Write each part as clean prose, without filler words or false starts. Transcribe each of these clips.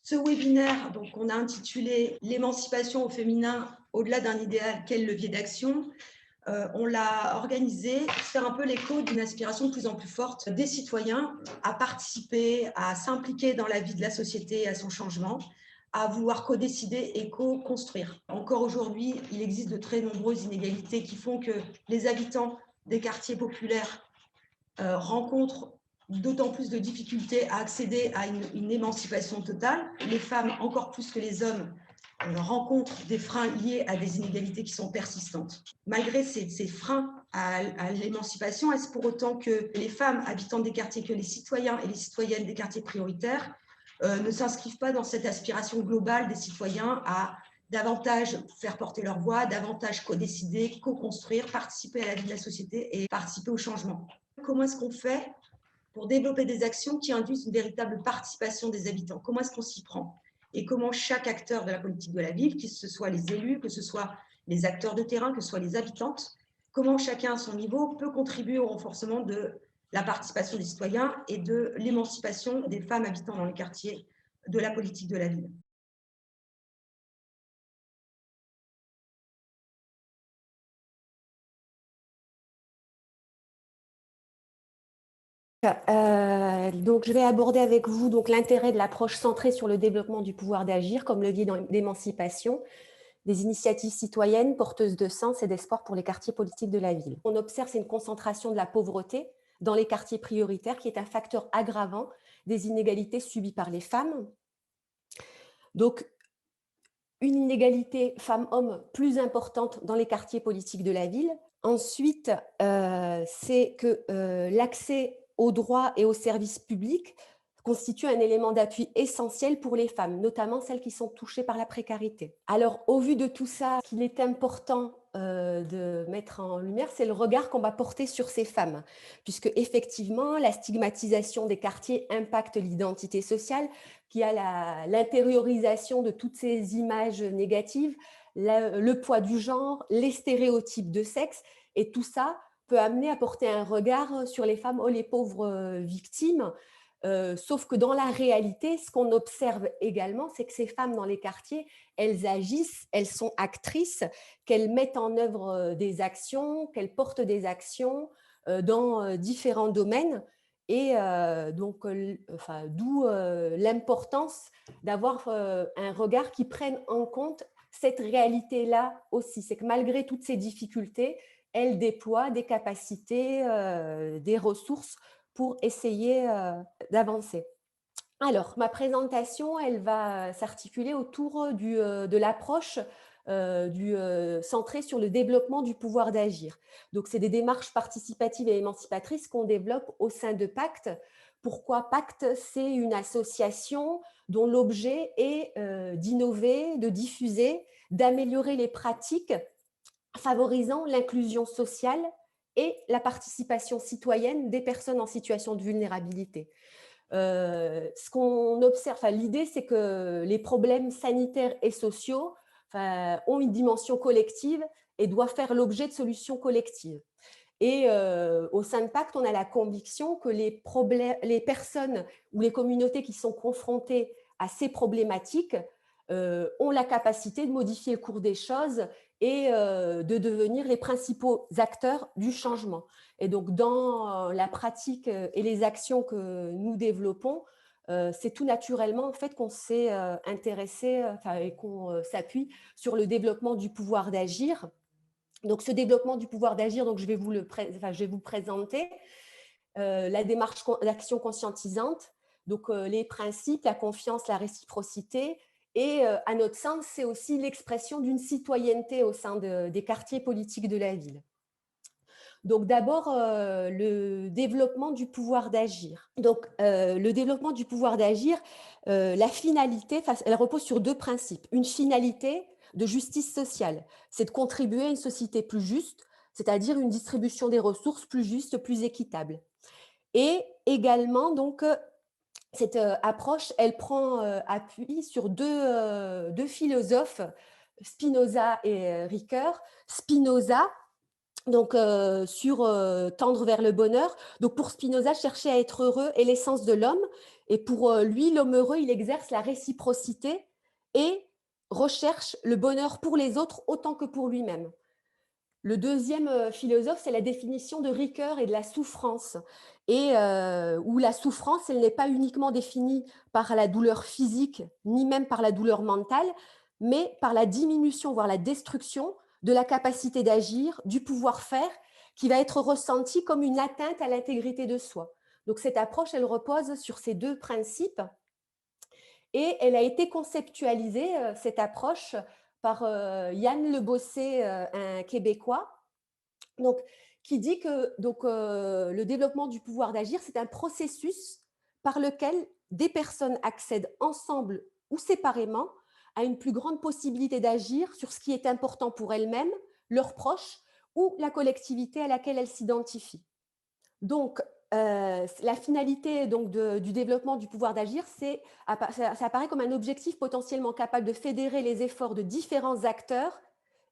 Ce webinaire, donc, on a intitulé « L'émancipation au féminin au-delà d'un idéal, quel levier d'action ?» On l'a organisé pour faire un peu l'écho d'une aspiration de plus en plus forte des citoyens à participer, à s'impliquer dans la vie de la société et à son changement, à vouloir co-décider et co-construire. Encore aujourd'hui, il existe de très nombreuses inégalités qui font que les habitants des quartiers populaires rencontrent d'autant plus de difficultés à accéder à une émancipation totale. Les femmes, encore plus que les hommes, rencontrent des freins liés à des inégalités qui sont persistantes. Malgré ces freins à l'émancipation, est-ce pour autant que les femmes habitant des quartiers, que les citoyens et les citoyennes des quartiers prioritaires ne s'inscrivent pas dans cette aspiration globale des citoyens à davantage faire porter leur voix, davantage co-décider, co-construire, participer à la vie de la société et participer au changement? Comment est-ce qu'on fait pour développer des actions qui induisent une véritable participation des habitants? Comment est-ce qu'on s'y prend? Et comment chaque acteur de la politique de la ville, que ce soit les élus, que ce soit les acteurs de terrain, que ce soit les habitantes, comment chacun à son niveau peut contribuer au renforcement de la participation des citoyens et de l'émancipation des femmes habitant dans les quartiers de la politique de la ville? Donc, je vais aborder avec vous l'intérêt de l'approche centrée sur le développement du pouvoir d'agir comme levier d'émancipation des initiatives citoyennes porteuses de sens et d'espoir pour les quartiers politiques de la ville. On observe une concentration de la pauvreté dans les quartiers prioritaires qui est un facteur aggravant des inégalités subies par les femmes. Donc, une inégalité femmes-hommes plus importante dans les quartiers politiques de la ville. Ensuite, c'est que l'accès aux droits et aux services publics constitue un élément d'appui essentiel pour les femmes, notamment celles qui sont touchées par la précarité. Alors, au vu de tout ça, ce qu'il est important de mettre en lumière, c'est le regard qu'on va porter sur ces femmes, puisque effectivement, la stigmatisation des quartiers impacte l'identité sociale, qui a l'intériorisation de toutes ces images négatives, le poids du genre, les stéréotypes de sexe, et tout ça peut amener à porter un regard sur les femmes, oh les pauvres victimes. Sauf que dans la réalité, ce qu'on observe également, c'est que ces femmes dans les quartiers, elles agissent, elles sont actrices, qu'elles mettent en œuvre des actions, qu'elles portent des actions dans différents domaines. Et d'où l'importance d'avoir un regard qui prenne en compte cette réalité-là aussi. C'est que malgré toutes ces difficultés, elles déploient des capacités, des ressources pour essayer d'avancer. Alors, ma présentation, elle va s'articuler autour de l'approche centrée sur le développement du pouvoir d'agir. Donc, c'est des démarches participatives et émancipatrices qu'on développe au sein de Pacte. Pourquoi Pacte? C'est une association dont l'objet est d'innover, de diffuser, d'améliorer les pratiques favorisant l'inclusion sociale et la participation citoyenne des personnes en situation de vulnérabilité. Ce qu'on observe, l'idée, c'est que les problèmes sanitaires et sociaux ont une dimension collective et doivent faire l'objet de solutions collectives. Et au sein de Pacte, on a la conviction que les personnes ou les communautés qui sont confrontées à ces problématiques ont la capacité de modifier le cours des choses et de devenir les principaux acteurs du changement. Et donc, dans la pratique et les actions que nous développons, c'est tout naturellement en fait, qu'on s'est intéressé et qu'on s'appuie sur le développement du pouvoir d'agir. Donc, ce développement du pouvoir d'agir, je vais vous présenter la démarche d'action conscientisante, donc les principes, la confiance, la réciprocité. Et à notre sens, c'est aussi l'expression d'une citoyenneté au sein des quartiers politiques de la ville. Donc d'abord, le développement du pouvoir d'agir. Donc le développement du pouvoir d'agir, la finalité, elle repose sur deux principes. Une finalité de justice sociale, c'est de contribuer à une société plus juste, c'est-à-dire une distribution des ressources plus juste, plus équitable. Et également, donc, cette approche, elle prend appui sur deux philosophes, Spinoza et Ricoeur. Spinoza, donc sur tendre vers le bonheur. Donc pour Spinoza, chercher à être heureux est l'essence de l'homme. Et pour lui, l'homme heureux, il exerce la réciprocité et recherche le bonheur pour les autres autant que pour lui-même. Le deuxième philosophe, c'est la définition de Ricoeur et de la souffrance, et où la souffrance, elle n'est pas uniquement définie par la douleur physique, ni même par la douleur mentale, mais par la diminution, voire la destruction de la capacité d'agir, du pouvoir faire, qui va être ressentie comme une atteinte à l'intégrité de soi. Donc cette approche, elle repose sur ces deux principes, et elle a été conceptualisée, cette approche, par Yann Le Bossé, un Québécois, donc, qui dit que le développement du pouvoir d'agir, c'est un processus par lequel des personnes accèdent ensemble ou séparément à une plus grande possibilité d'agir sur ce qui est important pour elles-mêmes, leurs proches ou la collectivité à laquelle elles s'identifient. Donc, la finalité du développement du pouvoir d'agir, ça apparaît comme un objectif potentiellement capable de fédérer les efforts de différents acteurs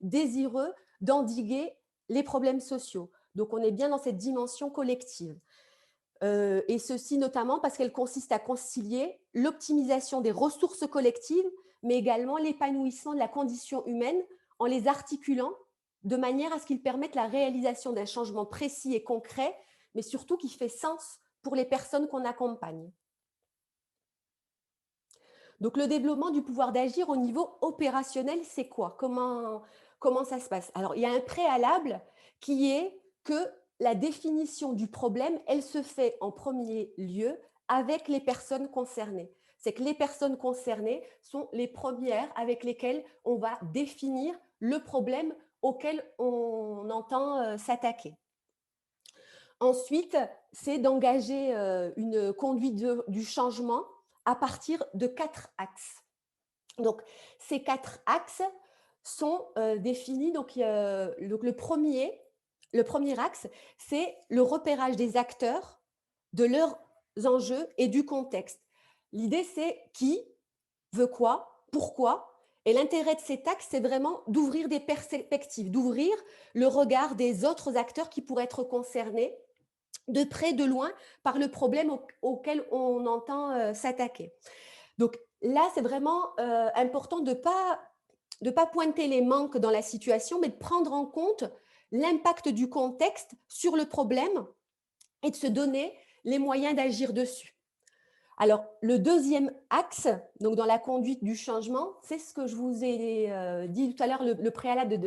désireux d'endiguer les problèmes sociaux. Donc, on est bien dans cette dimension collective. Et ceci notamment parce qu'elle consiste à concilier l'optimisation des ressources collectives, mais également l'épanouissement de la condition humaine en les articulant de manière à ce qu'ils permettent la réalisation d'un changement précis et concret, mais surtout qui fait sens pour les personnes qu'on accompagne. Donc, le développement du pouvoir d'agir au niveau opérationnel, c'est quoi? Comment ça se passe? Alors, il y a un préalable qui est que la définition du problème, elle se fait en premier lieu avec les personnes concernées. C'est que les personnes concernées sont les premières avec lesquelles on va définir le problème auquel on entend s'attaquer. Ensuite, c'est d'engager une conduite du changement à partir de 4 axes. Donc, ces 4 axes sont définis. Donc, le premier axe, c'est le repérage des acteurs, de leurs enjeux et du contexte. L'idée, c'est qui veut quoi, pourquoi. Et l'intérêt de cet axe, c'est vraiment d'ouvrir des perspectives, d'ouvrir le regard des autres acteurs qui pourraient être concernés de près, de loin, par le problème auquel on entend s'attaquer. Donc là, c'est vraiment important de ne pas pointer les manques dans la situation, mais de prendre en compte l'impact du contexte sur le problème et de se donner les moyens d'agir dessus. Alors, le deuxième axe, donc dans la conduite du changement, c'est ce que je vous ai dit tout à l'heure, le préalable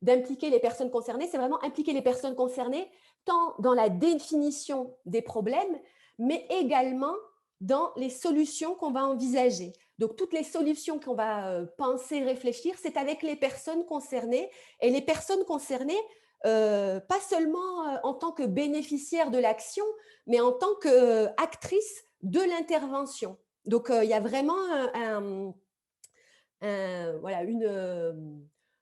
d'impliquer les personnes concernées, c'est vraiment impliquer les personnes concernées tant dans la définition des problèmes, mais également dans les solutions qu'on va envisager. Donc, toutes les solutions qu'on va penser, réfléchir, c'est avec les personnes concernées. Et les personnes concernées, pas seulement en tant que bénéficiaires de l'action, mais en tant qu'actrices de l'intervention. Donc, il y a vraiment voilà,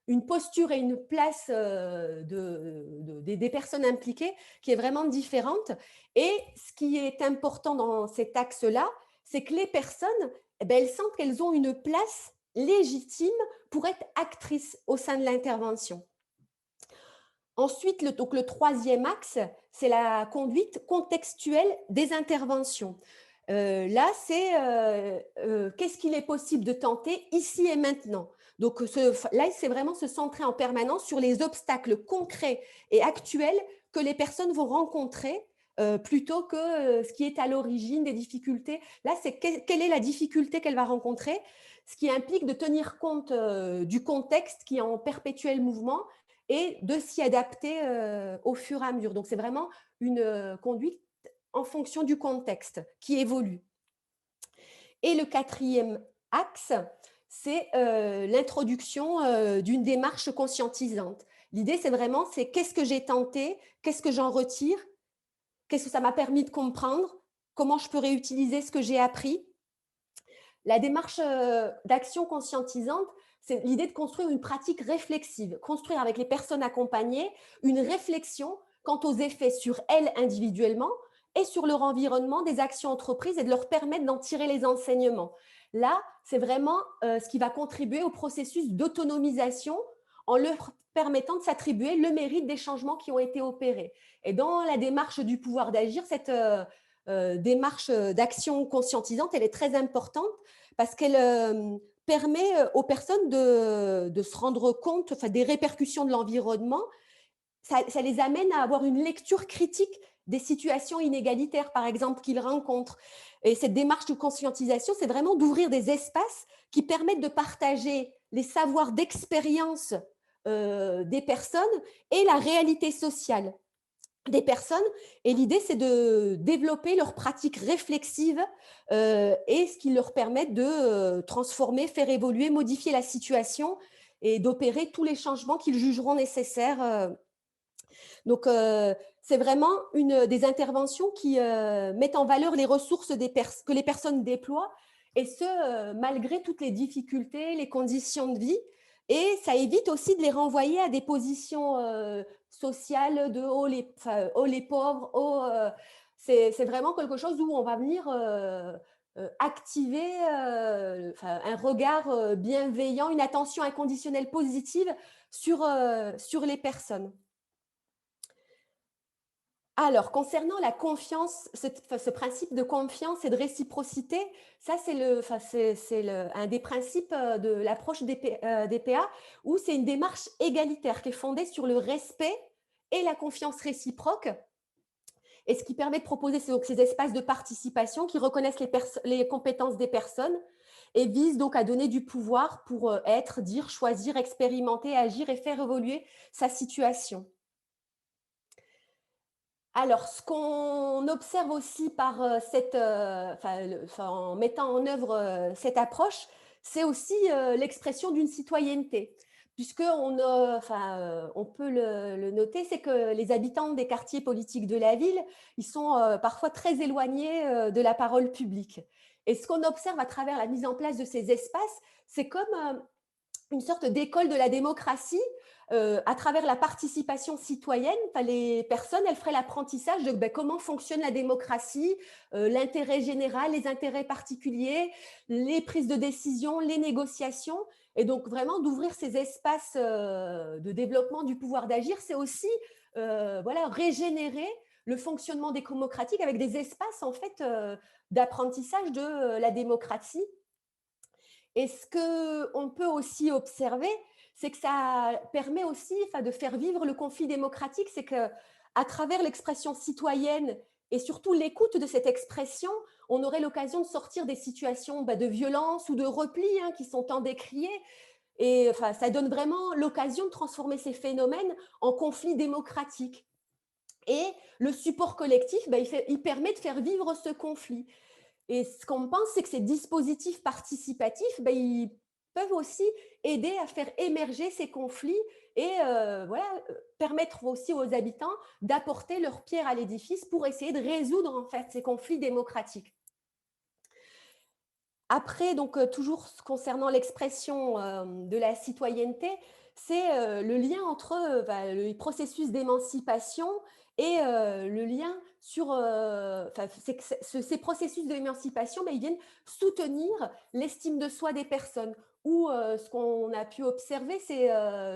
une posture et une place des personnes impliquées qui est vraiment différente. Et ce qui est important dans cet axe-là, c'est que les personnes, eh bien, elles sentent qu'elles ont une place légitime pour être actrices au sein de l'intervention. Ensuite, le troisième axe, c'est la conduite contextuelle des interventions. Là, c'est qu'est-ce qu'il est possible de tenter ici et maintenant. Donc là, c'est vraiment se centrer en permanence sur les obstacles concrets et actuels que les personnes vont rencontrer plutôt que ce qui est à l'origine des difficultés. Là, c'est quelle est la difficulté qu'elle va rencontrer, ce qui implique de tenir compte du contexte qui est en perpétuel mouvement et de s'y adapter au fur et à mesure. Donc, c'est vraiment une conduite en fonction du contexte qui évolue. Et le quatrième axe, c'est l'introduction d'une démarche conscientisante. L'idée, c'est vraiment, c'est qu'est-ce que j'ai tenté, qu'est-ce que j'en retire, qu'est-ce que ça m'a permis de comprendre, comment je peux réutiliser ce que j'ai appris. La démarche d'action conscientisante, c'est l'idée de construire une pratique réflexive, construire avec les personnes accompagnées une réflexion quant aux effets sur elles individuellement et sur leur environnement des actions entreprises et de leur permettre d'en tirer les enseignements. Là, c'est vraiment ce qui va contribuer au processus d'autonomisation en leur permettant de s'attribuer le mérite des changements qui ont été opérés. Et dans la démarche du pouvoir d'agir, démarche d'action conscientisante, elle est très importante parce qu'elle permet aux personnes de se rendre compte, enfin, des répercussions de l'environnement. Ça les amène à avoir une lecture critique des situations inégalitaires, par exemple, qu'ils rencontrent. Et cette démarche de conscientisation, c'est vraiment d'ouvrir des espaces qui permettent de partager les savoirs d'expérience des personnes et la réalité sociale des personnes. Et l'idée, c'est de développer leurs pratiques réflexives et ce qui leur permet de transformer, faire évoluer, modifier la situation et d'opérer tous les changements qu'ils jugeront nécessaires. Donc, c'est vraiment des interventions qui mettent en valeur les ressources que les personnes déploient, et ce, malgré toutes les difficultés, les conditions de vie. Et ça évite aussi de les renvoyer à des positions sociales de oh les pauvres, c'est vraiment quelque chose où on va venir activer un regard bienveillant, une attention inconditionnelle positive sur les personnes. Alors, concernant la confiance, ce principe de confiance et de réciprocité, ça, c'est un des principes de l'approche des PA, où c'est une démarche égalitaire qui est fondée sur le respect et la confiance réciproque, et ce qui permet de proposer ces espaces de participation qui reconnaissent les compétences des personnes et visent donc à donner du pouvoir pour être, dire, choisir, expérimenter, agir et faire évoluer sa situation. Alors, ce qu'on observe aussi par en mettant en œuvre cette approche, c'est aussi l'expression d'une citoyenneté. On peut le noter, c'est que les habitants des quartiers politiques de la ville, ils sont parfois très éloignés de la parole publique. Et ce qu'on observe à travers la mise en place de ces espaces, c'est comme une sorte d'école de la démocratie à travers la participation citoyenne. Les personnes, elles feraient l'apprentissage de comment fonctionne la démocratie, l'intérêt général, les intérêts particuliers, les prises de décision, les négociations. Et donc, vraiment, d'ouvrir ces espaces de développement du pouvoir d'agir, c'est aussi régénérer le fonctionnement démocratique avec des espaces en fait d'apprentissage de la démocratie. Et ce qu'on peut aussi observer, c'est que ça permet aussi de faire vivre le conflit démocratique. C'est qu'à travers l'expression citoyenne et surtout l'écoute de cette expression, on aurait l'occasion de sortir des situations de violence ou de repli qui sont tant décriées. Et ça donne vraiment l'occasion de transformer ces phénomènes en conflits démocratiques. Et le support collectif, il permet de faire vivre ce conflit. Et ce qu'on pense, c'est que ces dispositifs participatifs, ils peuvent aussi aider à faire émerger ces conflits et permettre aussi aux habitants d'apporter leur pierre à l'édifice pour essayer de résoudre en fait ces conflits démocratiques. Après, donc toujours concernant l'expression de la citoyenneté, c'est le lien entre le processus d'émancipation et le lien sur ces processus d'émancipation, ils viennent soutenir l'estime de soi des personnes. Ou ce qu'on a pu observer, c'est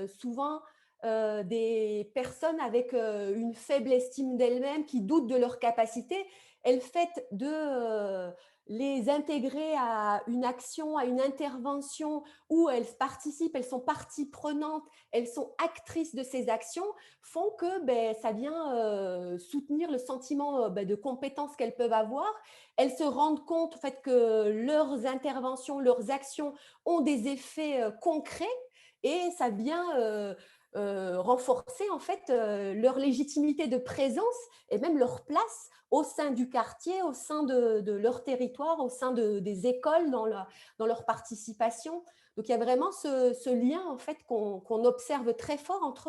souvent des personnes avec une faible estime d'elles-mêmes, qui doutent de leurs capacités. Le fait de les intégrer à une action, à une intervention où elles participent, elles sont partie prenante, elles sont actrices de ces actions, font que ça vient soutenir le sentiment de compétence qu'elles peuvent avoir. Elles se rendent compte en fait, que leurs interventions, leurs actions ont des effets concrets, et ça vient renforcer en fait leur légitimité de présence et même leur place au sein du quartier, au sein de leur territoire, au sein des écoles, dans leur participation. Donc il y a vraiment ce lien en fait qu'on observe très fort entre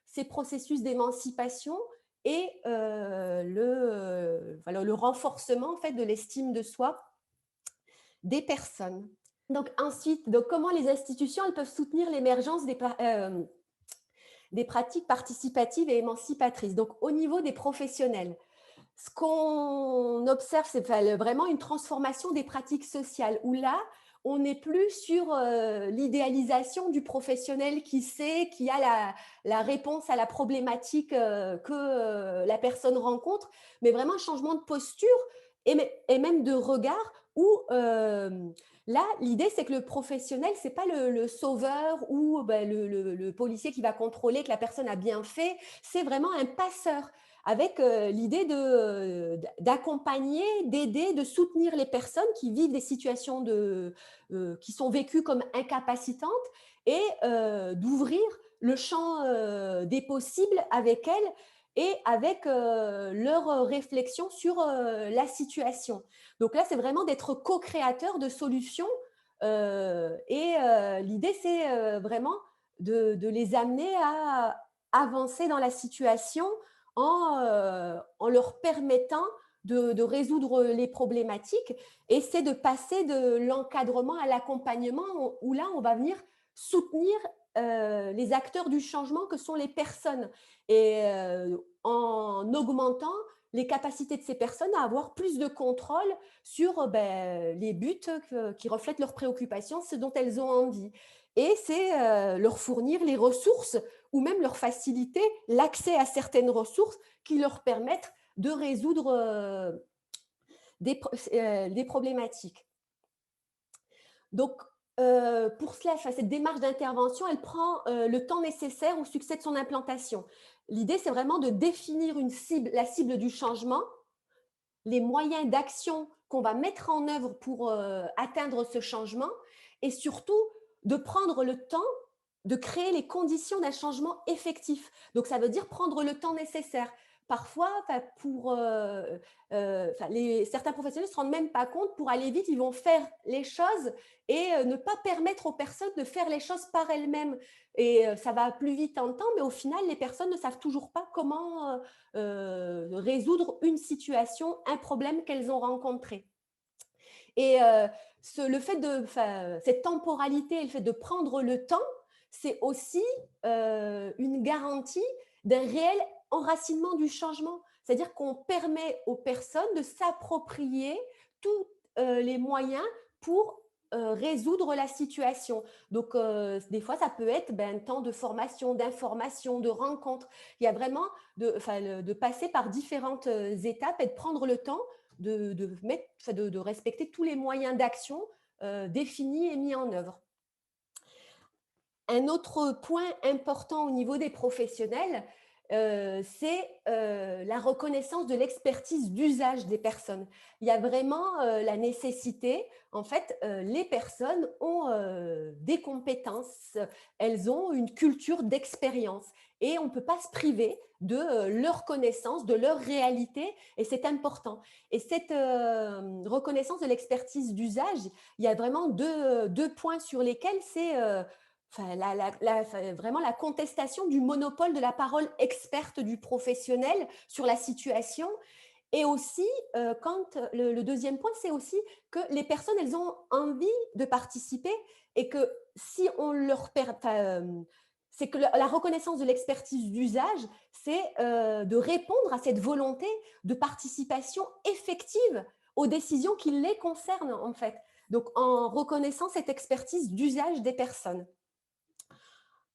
ces processus d'émancipation et le renforcement en fait de l'estime de soi des personnes. Donc ensuite, comment les institutions elles peuvent soutenir l'émergence des pratiques participatives et émancipatrices. Donc au niveau des professionnels, ce qu'on observe, c'est vraiment une transformation des pratiques sociales, où là, on n'est plus sur l'idéalisation du professionnel qui sait, qui a la réponse à la problématique que la personne rencontre, mais vraiment un changement de posture et même de regard où là, l'idée, c'est que le professionnel, ce n'est pas le sauveur ou ben, le policier qui va contrôler que la personne a bien fait, c'est vraiment un passeur avec l'idée d'accompagner, d'aider, de soutenir les personnes qui vivent des situations qui sont vécues comme incapacitantes et d'ouvrir le champ des possibles avec elles et avec leur réflexion sur la situation. Donc là, c'est vraiment d'être co-créateur de solutions l'idée, c'est vraiment de les amener à avancer dans la situation en leur permettant de résoudre les problématiques. Et c'est de passer de l'encadrement à l'accompagnement où là, on va venir soutenir les acteurs du changement que sont les personnes et en augmentant les capacités de ces personnes à avoir plus de contrôle sur les buts qui reflètent leurs préoccupations, ce dont elles ont envie. Et c'est leur fournir les ressources ou même leur faciliter l'accès à certaines ressources qui leur permettent de résoudre des problématiques. Donc, pour cela, cette démarche d'intervention, elle prend le temps nécessaire au succès de son implantation. L'idée, c'est vraiment de définir la cible du changement, les moyens d'action qu'on va mettre en œuvre pour atteindre ce changement et surtout de prendre le temps de créer les conditions d'un changement effectif. Donc, ça veut dire prendre le temps nécessaire. Parfois, certains professionnels ne se rendent même pas compte, pour aller vite, ils vont faire les choses et ne pas permettre aux personnes de faire les choses par elles-mêmes. Et ça va plus vite en temps, mais au final, les personnes ne savent toujours pas comment résoudre une situation, un problème qu'elles ont rencontré. Et cette temporalité et le fait de prendre le temps, c'est aussi une garantie d'un réel enracinement du changement. C'est-à-dire qu'on permet aux personnes de s'approprier tous les moyens pour résoudre la situation. Donc, des fois, ça peut être un temps de formation, d'information, de rencontre. Il y a vraiment de passer par différentes étapes et de prendre le temps de respecter tous les moyens d'action définis et mis en œuvre. Un autre point important au niveau des professionnels, c'est la reconnaissance de l'expertise d'usage des personnes. Il y a vraiment la nécessité, en fait, les personnes ont des compétences, elles ont une culture d'expérience et on ne peut pas se priver de leur connaissance, de leur réalité et c'est important. Et cette reconnaissance de l'expertise d'usage, il y a vraiment deux points sur lesquels c'est vraiment la contestation du monopole de la parole experte du professionnel sur la situation. Et aussi, le deuxième point, c'est aussi que les personnes, elles ont envie de participer et que si on leur c'est que la reconnaissance de l'expertise d'usage, c'est de répondre à cette volonté de participation effective aux décisions qui les concernent, en fait. Donc, en reconnaissant cette expertise d'usage des personnes.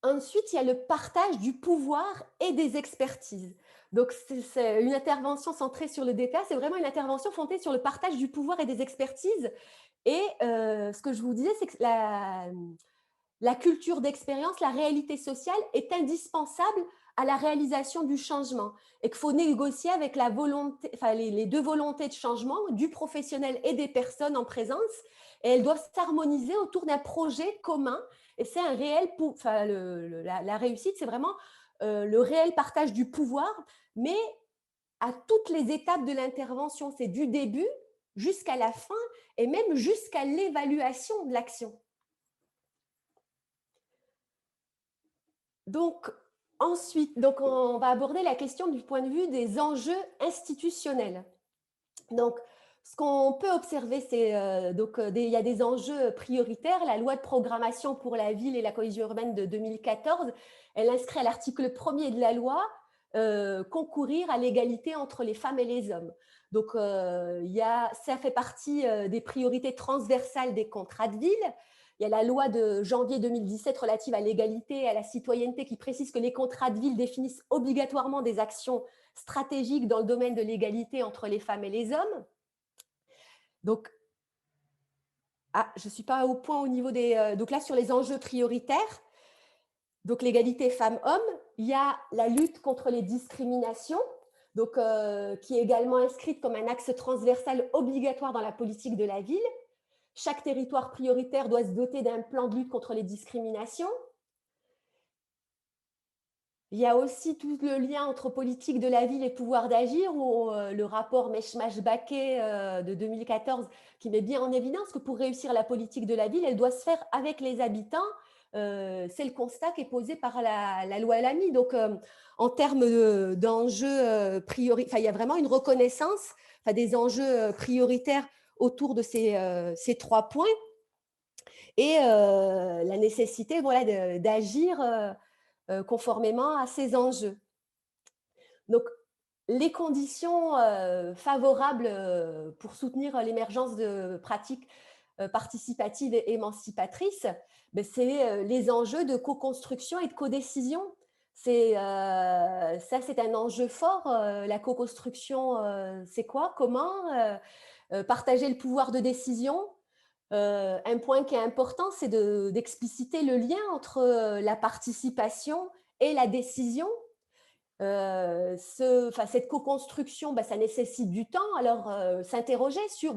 Ensuite, il y a le partage du pouvoir et des expertises. Donc, c'est une intervention centrée sur le détail, c'est vraiment une intervention fondée sur le partage du pouvoir et des expertises. Et ce que je vous disais, c'est que la culture d'expérience, la réalité sociale est indispensable à la réalisation du changement et qu'il faut négocier avec la volonté, les deux volontés de changement du professionnel et des personnes en présence et elles doivent s'harmoniser autour d'un projet commun et c'est un réel, la réussite, c'est vraiment le réel partage du pouvoir, mais à toutes les étapes de l'intervention, c'est du début jusqu'à la fin et même jusqu'à l'évaluation de l'action. Donc, ensuite, on va aborder la question du point de vue des enjeux institutionnels. Donc, ce qu'on peut observer, c'est il y a des enjeux prioritaires. La loi de programmation pour la ville et la cohésion urbaine de 2014, elle inscrit à l'article 1er de la loi concourir à l'égalité entre les femmes et les hommes. Donc, ça fait partie des priorités transversales des contrats de ville. Il y a la loi de janvier 2017 relative à l'égalité et à la citoyenneté qui précise que les contrats de ville définissent obligatoirement des actions stratégiques dans le domaine de l'égalité entre les femmes et les hommes. Donc, je ne suis pas au point au niveau des… donc là, sur les enjeux prioritaires, donc l'égalité femmes-hommes, il y a la lutte contre les discriminations, donc, qui est également inscrite comme un axe transversal obligatoire dans la politique de la ville. Chaque territoire prioritaire doit se doter d'un plan de lutte contre les discriminations. Il y a aussi tout le lien entre politique de la ville et pouvoir d'agir, où le rapport Meshmash-Baquet de 2014 qui met bien en évidence que pour réussir la politique de la ville, elle doit se faire avec les habitants. C'est le constat qui est posé par la loi Lamy. Donc, en termes d'enjeux prioritaires, il y a vraiment une reconnaissance des enjeux prioritaires autour de ces 3 points et la nécessité voilà, d'agir conformément à ces enjeux. Donc, les conditions favorables pour soutenir l'émergence de pratiques participatives et émancipatrices, ben, c'est les enjeux de co-construction et de codécision. Ça, c'est un enjeu fort. La co-construction, c'est quoi? Comment partager le pouvoir de décision? Un point qui est important, c'est d'expliciter le lien entre la participation et la décision. Cette co-construction, ça nécessite du temps. Alors, s'interroger sur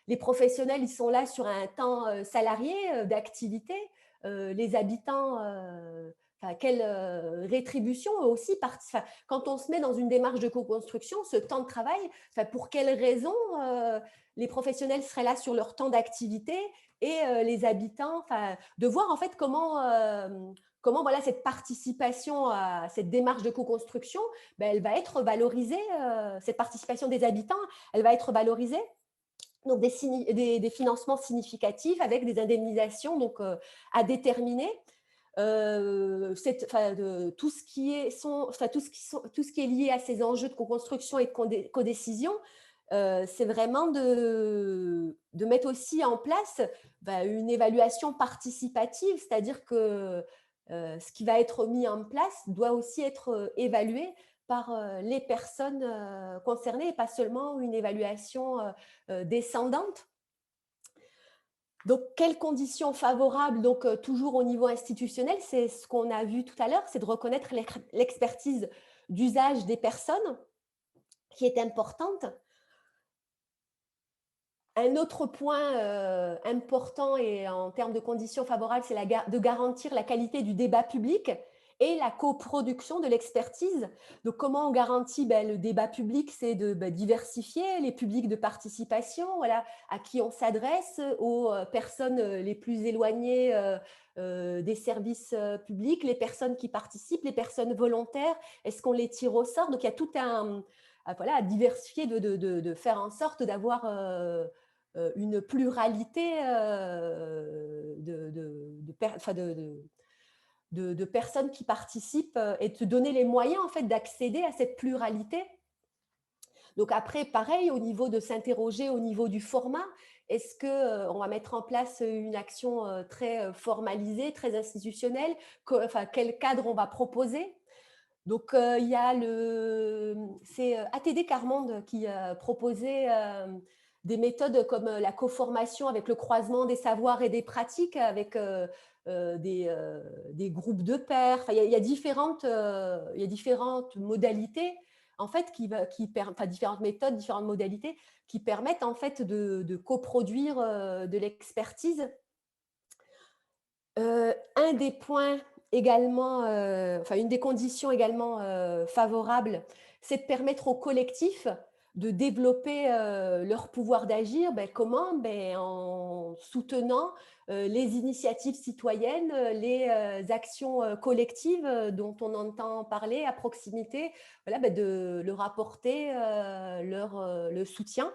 les professionnels, ils sont là sur un temps salarié d'activité. Les habitants, quelle rétribution eux aussi quand on se met dans une démarche de co-construction, ce temps de travail, pour quelles raisons les professionnels seraient là sur leur temps d'activité et les habitants, de voir en fait comment voilà, cette participation à cette démarche de co-construction, elle va être valorisée, cette participation des habitants, elle va être valorisée. Donc des financements significatifs avec des indemnisations donc, à déterminer. Tout ce qui est lié à ces enjeux de co-construction et de codécision, c'est vraiment de mettre aussi en place une évaluation participative, c'est-à-dire que ce qui va être mis en place doit aussi être évalué par les personnes concernées et pas seulement une évaluation descendante. Donc, quelles conditions favorables, donc toujours au niveau institutionnel, c'est ce qu'on a vu tout à l'heure, c'est de reconnaître l'expertise d'usage des personnes qui est importante. Un autre point important et en termes de conditions favorables, c'est de garantir la qualité du débat public et la coproduction de l'expertise. Donc, comment on garantit le débat public? C'est de diversifier les publics de participation, voilà, à qui on s'adresse, aux personnes les plus éloignées des services publics, les personnes qui participent, les personnes volontaires, est-ce qu'on les tire au sort? Donc, il y a tout à diversifier, de faire en sorte d'avoir une pluralité de personnes qui participent et de donner les moyens en fait d'accéder à cette pluralité. Donc après, pareil, au niveau de s'interroger au niveau du format, est-ce qu'on va mettre en place une action très formalisée, très institutionnelle? Quel cadre on va proposer? Donc, il y a c'est ATD Carmonde qui proposait des méthodes comme la co-formation avec le croisement des savoirs et des pratiques, avec des groupes de pairs. Il y a différentes modalités, en fait, différentes méthodes, différentes modalités qui permettent en fait de coproduire de l'expertise. Un des points également, une des conditions également favorables, c'est de permettre aux collectifs de développer leur pouvoir d'agir. Comment? En soutenant les initiatives citoyennes, les actions collectives dont on entend parler à proximité, voilà, de leur apporter le soutien.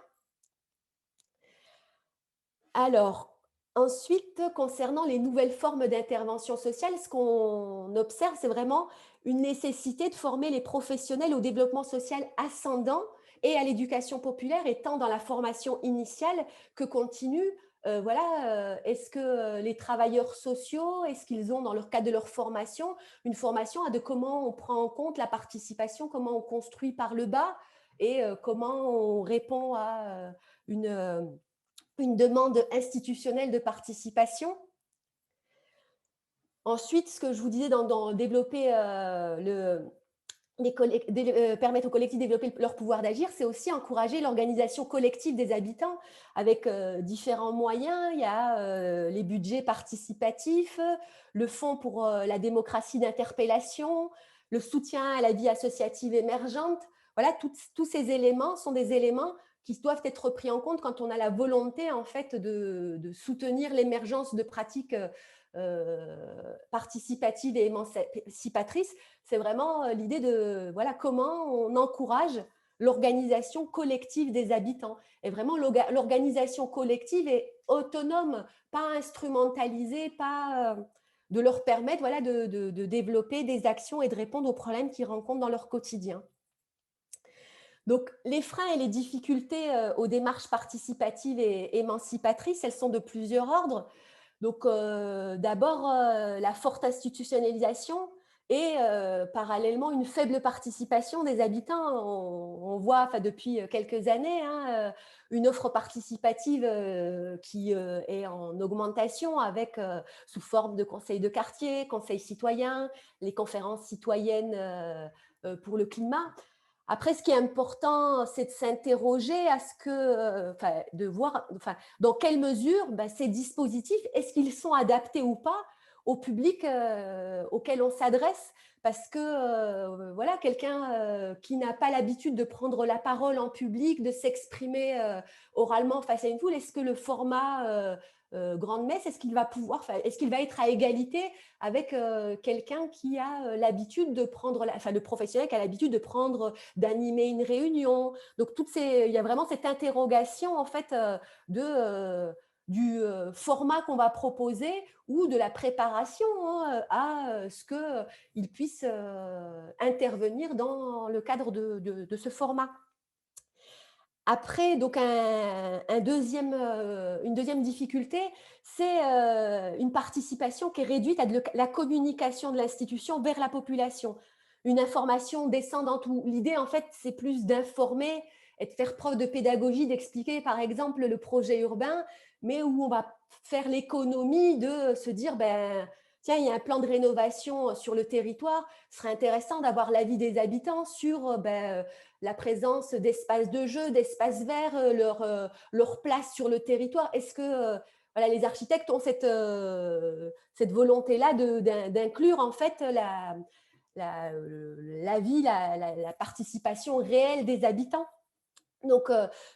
Alors, Ensuite, concernant les nouvelles formes d'intervention sociale, ce qu'on observe, c'est vraiment une nécessité de former les professionnels au développement social ascendant et à l'éducation populaire, et tant dans la formation initiale que continue. Voilà, est-ce que les travailleurs sociaux, est-ce qu'ils ont dans le cadre de leur formation une formation de comment on prend en compte la participation, comment on construit par le bas et comment on répond à une demande institutionnelle de participation. Ensuite, ce que je vous disais dans développer permettre aux collectifs de développer leur pouvoir d'agir, c'est aussi encourager l'organisation collective des habitants avec différents moyens. Il y a les budgets participatifs, le fonds pour la démocratie d'interpellation, le soutien à la vie associative émergente. Voilà, tous ces éléments sont des éléments qui doivent être pris en compte quand on a la volonté en fait de soutenir l'émergence de pratiques participatives et émancipatrices. C'est vraiment l'idée de voilà, comment on encourage l'organisation collective des habitants. Et vraiment, l'organisation collective est autonome, pas instrumentalisée, pas de leur permettre voilà, de développer des actions et de répondre aux problèmes qu'ils rencontrent dans leur quotidien. Donc, les freins et les difficultés aux démarches participatives et émancipatrices, elles sont de plusieurs ordres. Donc, d'abord, la forte institutionnalisation et parallèlement une faible participation des habitants. On voit enfin, depuis quelques années hein, une offre participative qui est en augmentation avec sous forme de conseils de quartier, conseils citoyens, les conférences citoyennes pour le climat. Après, ce qui est important, c'est de s'interroger à ce que, de voir, dans quelle mesure ces dispositifs, est-ce qu'ils sont adaptés ou pas au public auquel on s'adresse? Parce que voilà, quelqu'un qui n'a pas l'habitude de prendre la parole en public, de s'exprimer oralement face à une foule, est-ce que le format grande messe, est-ce qu'il va pouvoir, est-ce qu'il va être à égalité avec quelqu'un qui a l'habitude de prendre, le professionnel qui a l'habitude de prendre, d'animer une réunion. Donc il y a vraiment cette interrogation en fait du format qu'on va proposer ou de la préparation hein, à ce qu'il puisse intervenir dans le cadre de ce format. Après, donc une deuxième difficulté, c'est une participation qui est réduite à la communication de l'institution vers la population. Une information descendante où l'idée, en fait, c'est plus d'informer et de faire preuve de pédagogie, d'expliquer, par exemple, le projet urbain, mais où on va faire l'économie de se dire, tiens, il y a un plan de rénovation sur le territoire, ce serait intéressant d'avoir l'avis des habitants sur la présence d'espaces de jeu, d'espaces verts, leur place sur le territoire. Est-ce que voilà, les architectes ont cette volonté-là d'inclure en fait la vie, la participation réelle des habitants? Donc,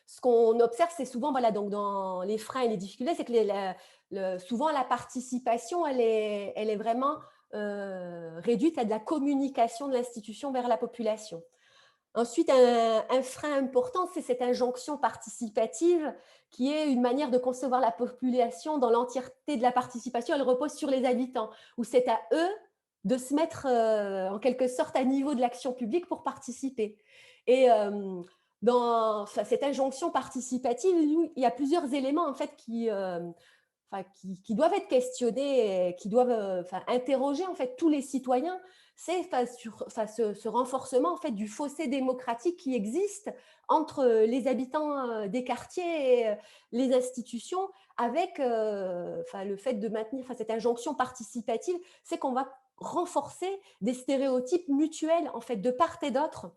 ce qu'on observe, c'est souvent, voilà, donc dans les freins et les difficultés, c'est que souvent la participation, elle est vraiment réduite à de la communication de l'institution vers la population. Ensuite, un frein important, c'est cette injonction participative qui est une manière de concevoir la population dans l'entièreté de la participation. Elle repose sur les habitants, où c'est à eux de se mettre en quelque sorte à niveau de l'action publique pour participer. Et dans cette injonction participative, il y a plusieurs éléments en fait qui doivent être questionnés, qui doivent interroger en fait tous les citoyens. C'est ce renforcement en fait du fossé démocratique qui existe entre les habitants des quartiers et les institutions, avec le fait de maintenir cette injonction participative, c'est qu'on va renforcer des stéréotypes mutuels en fait de part et d'autre.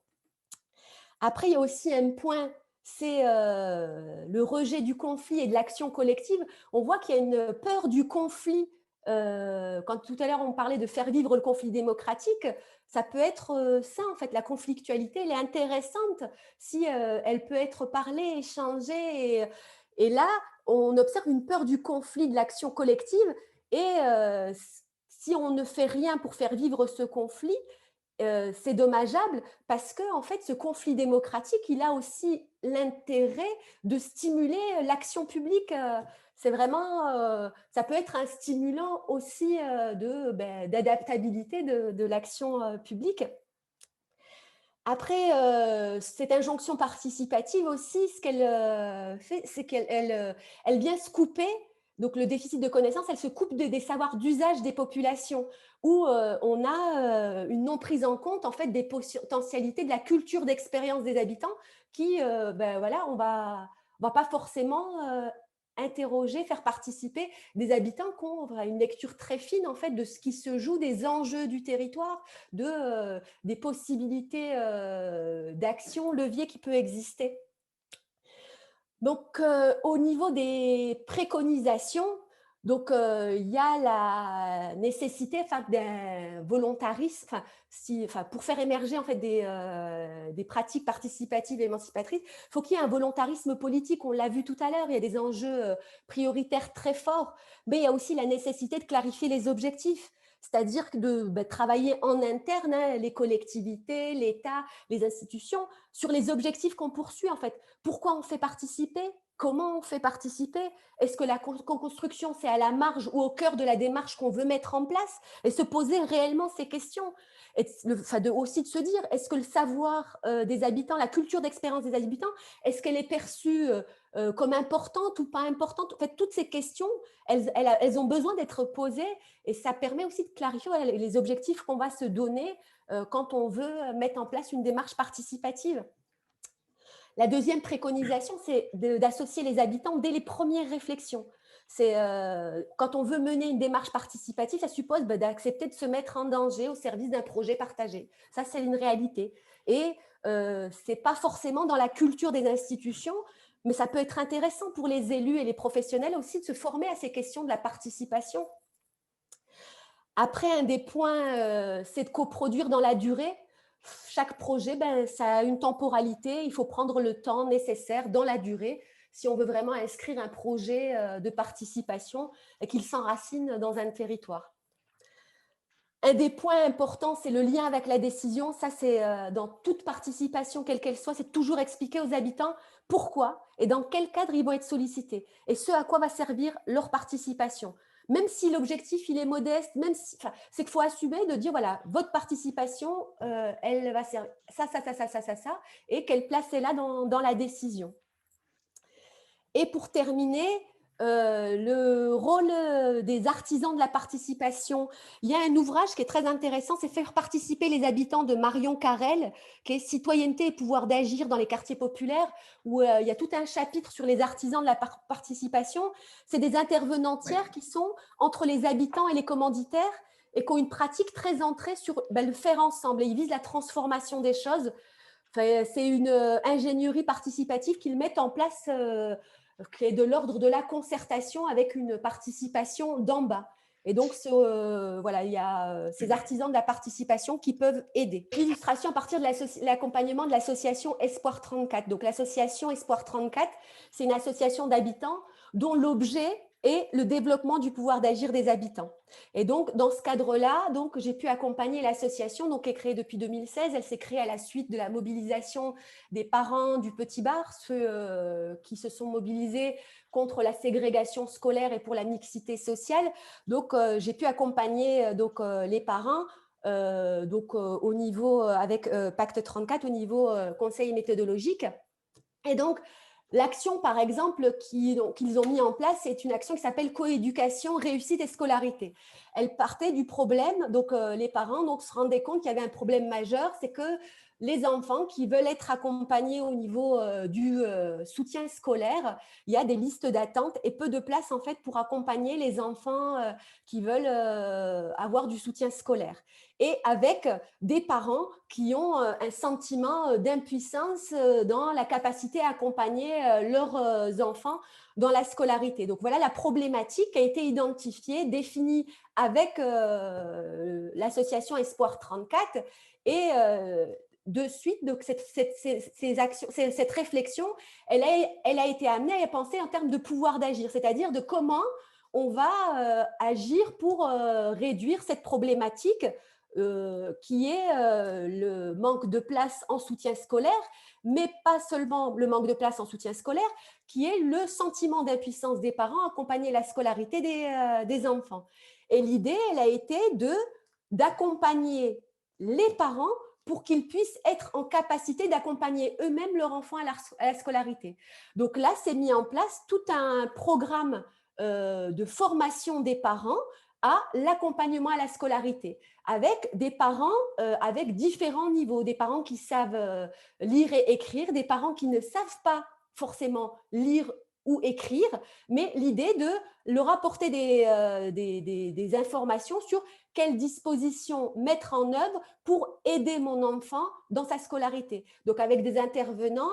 Après, il y a aussi un point, c'est le rejet du conflit et de l'action collective. On voit qu'il y a une peur du conflit. Quand tout à l'heure on parlait de faire vivre le conflit démocratique, ça peut être ça en fait, la conflictualité, elle est intéressante si elle peut être parlée, échangée. Et là, on observe une peur du conflit, de l'action collective. Et si on ne fait rien pour faire vivre ce conflit, c'est dommageable parce que en fait, ce conflit démocratique, il a aussi l'intérêt de stimuler l'action publique. C'est vraiment, ça peut être un stimulant aussi d'adaptabilité de l'action publique. Après, cette injonction participative aussi, ce qu'elle fait, c'est elle vient se couper, donc le déficit de connaissances, elle se coupe des savoirs d'usage des populations, où on a une non prise en compte en fait des potentialités de la culture d'expérience des habitants qui, voilà, on va pas forcément interroger, faire participer des habitants qui ont une lecture très fine en fait de ce qui se joue, des enjeux du territoire, des possibilités d'action, levier qui peut exister. Donc, au niveau des préconisations, donc, il y a la nécessité d'un volontarisme, pour faire émerger en fait des pratiques participatives et émancipatrices, il faut qu'il y ait un volontarisme politique. On l'a vu tout à l'heure, il y a des enjeux prioritaires très forts, mais il y a aussi la nécessité de clarifier les objectifs. C'est-à-dire de travailler en interne, hein, les collectivités, l'État, les institutions, sur les objectifs qu'on poursuit en fait. Pourquoi on fait participer? Comment on fait participer? Est-ce que la co-construction, c'est à la marge ou au cœur de la démarche qu'on veut mettre en place? Et se poser réellement ces questions. Aussi de se dire, est-ce que le savoir des habitants, la culture d'expérience des habitants, est-ce qu'elle est perçue comme importante ou pas importante? En fait, toutes ces questions, elles ont besoin d'être posées et ça permet aussi de clarifier les objectifs qu'on va se donner quand on veut mettre en place une démarche participative. La deuxième préconisation, c'est d'associer les habitants dès les premières réflexions. Quand on veut mener une démarche participative, ça suppose d'accepter de se mettre en danger au service d'un projet partagé. Ça, c'est une réalité. Et ce n'est pas forcément dans la culture des institutions, mais ça peut être intéressant pour les élus et les professionnels aussi de se former à ces questions de la participation. Après, un des points, c'est de coproduire dans la durée. Chaque projet, ça a une temporalité. Il faut prendre le temps nécessaire dans la durée si on veut vraiment inscrire un projet de participation et qu'il s'enracine dans un territoire. Un des points importants, c'est le lien avec la décision. Ça, c'est dans toute participation, quelle qu'elle soit, c'est toujours expliquer aux habitants pourquoi et dans quel cadre ils vont être sollicités et ce à quoi va servir leur participation. Même si l'objectif, il est modeste, c'est qu'il faut assumer de dire, voilà, votre participation, elle va servir ça, et quelle place elle a dans la décision. Et pour terminer, le rôle des artisans de la participation. Il y a un ouvrage qui est très intéressant, c'est Faire participer les habitants de Marion Carrel, qui est Citoyenneté et pouvoir d'agir dans les quartiers populaires, où il y a tout un chapitre sur les artisans de la participation. C'est des intervenants tiers qui sont entre les habitants et les commanditaires et qui ont une pratique très ancrée sur le faire ensemble. Et ils visent la transformation des choses. C'est une ingénierie participative qu'ils mettent en place qui est de l'ordre de la concertation avec une participation d'en bas. Et donc, voilà, il y a ces artisans de la participation qui peuvent aider. L'illustration à partir de l'accompagnement de l'association Espoir 34. Donc, l'association Espoir 34, c'est une association d'habitants dont l'objet est le développement du pouvoir d'agir des habitants. Et donc, dans ce cadre-là, j'ai pu accompagner l'association qui est créée depuis 2016. Elle s'est créée à la suite de la mobilisation des parents du Petit Bar, ceux qui se sont mobilisés contre la ségrégation scolaire et pour la mixité sociale. Donc, j'ai pu accompagner les parents au niveau, avec Pacte 34, au niveau conseil méthodologique. Et donc, l'action, par exemple, qu'ils ont mis en place, c'est une action qui s'appelle coéducation, réussite et scolarité. Elle partait du problème, les parents se rendaient compte qu'il y avait un problème majeur, c'est que les enfants qui veulent être accompagnés au niveau du soutien scolaire, il y a des listes d'attente et peu de place en fait pour accompagner les enfants qui veulent avoir du soutien scolaire. Et avec des parents qui ont un sentiment d'impuissance dans la capacité à accompagner leurs enfants dans la scolarité. Donc voilà la problématique qui a été identifiée, définie avec l'association Espoir 34 et de suite, donc cette réflexion, elle a été amenée à penser en termes de pouvoir d'agir, c'est-à-dire de comment on va agir pour réduire cette problématique qui est le manque de place en soutien scolaire, mais pas seulement le manque de place en soutien scolaire, qui est le sentiment d'impuissance des parents à accompagner la scolarité des enfants. Et l'idée, elle a été d'accompagner les parents pour qu'ils puissent être en capacité d'accompagner eux-mêmes leur enfant à la scolarité. Donc là, c'est mis en place tout un programme de formation des parents à l'accompagnement à la scolarité, avec des parents avec différents niveaux, des parents qui savent lire et écrire, des parents qui ne savent pas forcément lire ou écrire, mais l'idée de leur apporter des informations sur quelles dispositions mettre en œuvre pour aider mon enfant dans sa scolarité. Donc avec des intervenants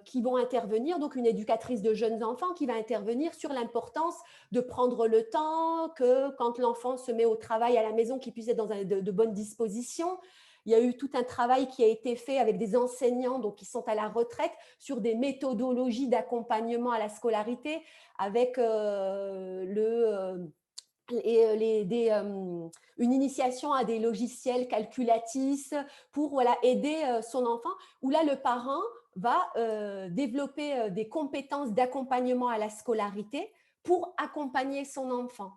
qui vont intervenir, donc une éducatrice de jeunes enfants qui va intervenir sur l'importance de prendre le temps, que quand l'enfant se met au travail à la maison, qu'il puisse être dans de bonnes dispositions. Il y a eu tout un travail qui a été fait avec des enseignants donc, qui sont à la retraite sur des méthodologies d'accompagnement à la scolarité avec une initiation à des logiciels calculatrices pour voilà, aider son enfant, où là, le parent va développer des compétences d'accompagnement à la scolarité pour accompagner son enfant.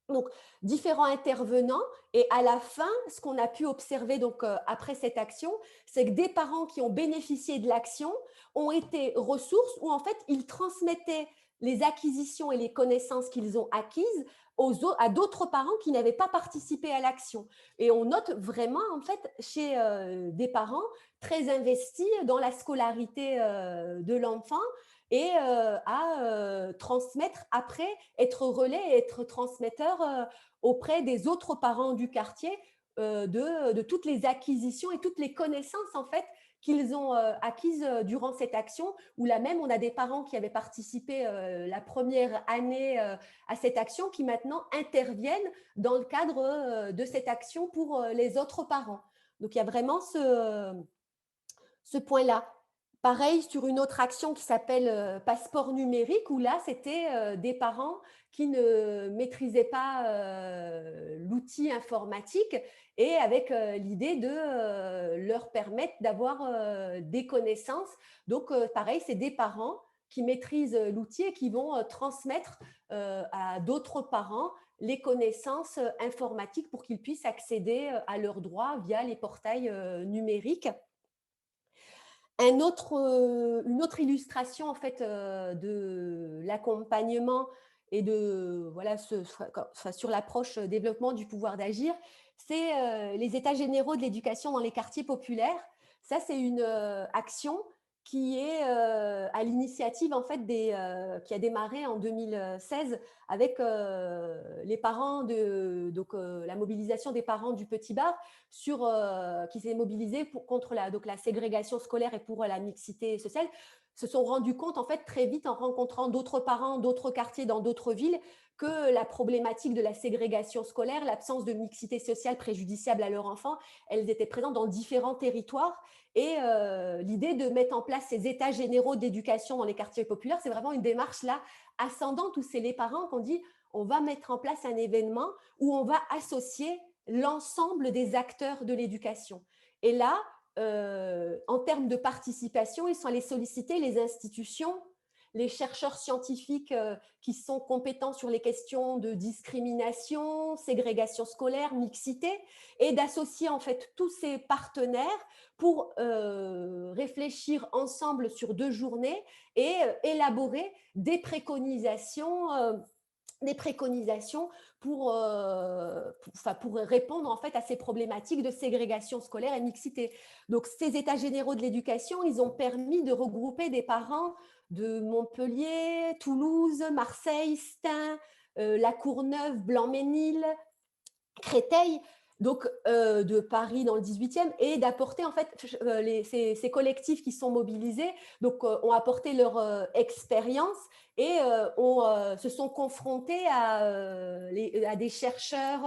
Donc, différents intervenants et à la fin, ce qu'on a pu observer donc, après cette action, c'est que des parents qui ont bénéficié de l'action ont été ressources où en fait, ils transmettaient les acquisitions et les connaissances qu'ils ont acquises à d'autres parents qui n'avaient pas participé à l'action. Et on note vraiment en fait chez des parents très investis dans la scolarité de l'enfant et à transmettre après, être relais et être transmetteur auprès des autres parents du quartier de toutes les acquisitions et toutes les connaissances en fait qu'ils ont acquises durant cette action, où là même on a des parents qui avaient participé la première année à cette action qui maintenant interviennent dans le cadre de cette action pour les autres parents. Donc il y a vraiment ce point-là. Pareil sur une autre action qui s'appelle passeport numérique, où là, c'était des parents qui ne maîtrisaient pas l'outil informatique et avec l'idée de leur permettre d'avoir des connaissances. Donc, pareil, c'est des parents qui maîtrisent l'outil et qui vont transmettre à d'autres parents les connaissances informatiques pour qu'ils puissent accéder à leurs droits via les portails numériques. Une autre illustration en fait de l'accompagnement et de voilà sur l'approche développement du pouvoir d'agir, c'est les états généraux de l'éducation dans les quartiers populaires. Ça, c'est une action qui est à l'initiative en fait qui a démarré en 2016 avec les parents donc la mobilisation des parents du Petit Bar qui s'est mobilisée contre la ségrégation scolaire et pour la mixité sociale, se sont rendus compte en fait très vite en rencontrant d'autres parents, d'autres quartiers dans d'autres villes que la problématique de la ségrégation scolaire, l'absence de mixité sociale préjudiciable à leurs enfants, elles étaient présentes dans différents territoires. Et l'idée de mettre en place ces états généraux d'éducation dans les quartiers populaires, c'est vraiment une démarche là ascendante où c'est les parents qui ont dit on va mettre en place un événement où on va associer l'ensemble des acteurs de l'éducation. Et là, en termes de participation, ils sont allés solliciter les institutions, les chercheurs scientifiques qui sont compétents sur les questions de discrimination, ségrégation scolaire, mixité, et d'associer en fait tous ces partenaires pour réfléchir ensemble sur 2 journées et élaborer des préconisations pour répondre en fait à ces problématiques de ségrégation scolaire et mixité. Donc, ces états généraux de l'éducation, ils ont permis de regrouper des parents de Montpellier, Toulouse, Marseille, Stein, La Courneuve, Blanc-Mesnil, Créteil, donc de Paris dans le 18e, et d'apporter en fait ces collectifs qui sont mobilisés, donc ont apporté leur expérience et se sont confrontés à des chercheurs,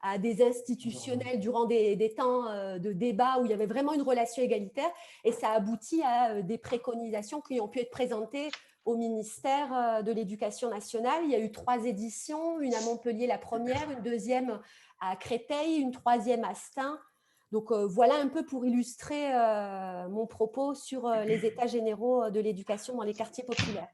à des institutionnels durant des temps de débat où il y avait vraiment une relation égalitaire, et ça aboutit à des préconisations qui ont pu être présentées au ministère de l'Éducation nationale. Il y a eu 3 éditions, une à Montpellier la première, une deuxième à Créteil, une troisième à Stein. Donc voilà un peu pour illustrer mon propos sur les états généraux de l'éducation dans les quartiers populaires.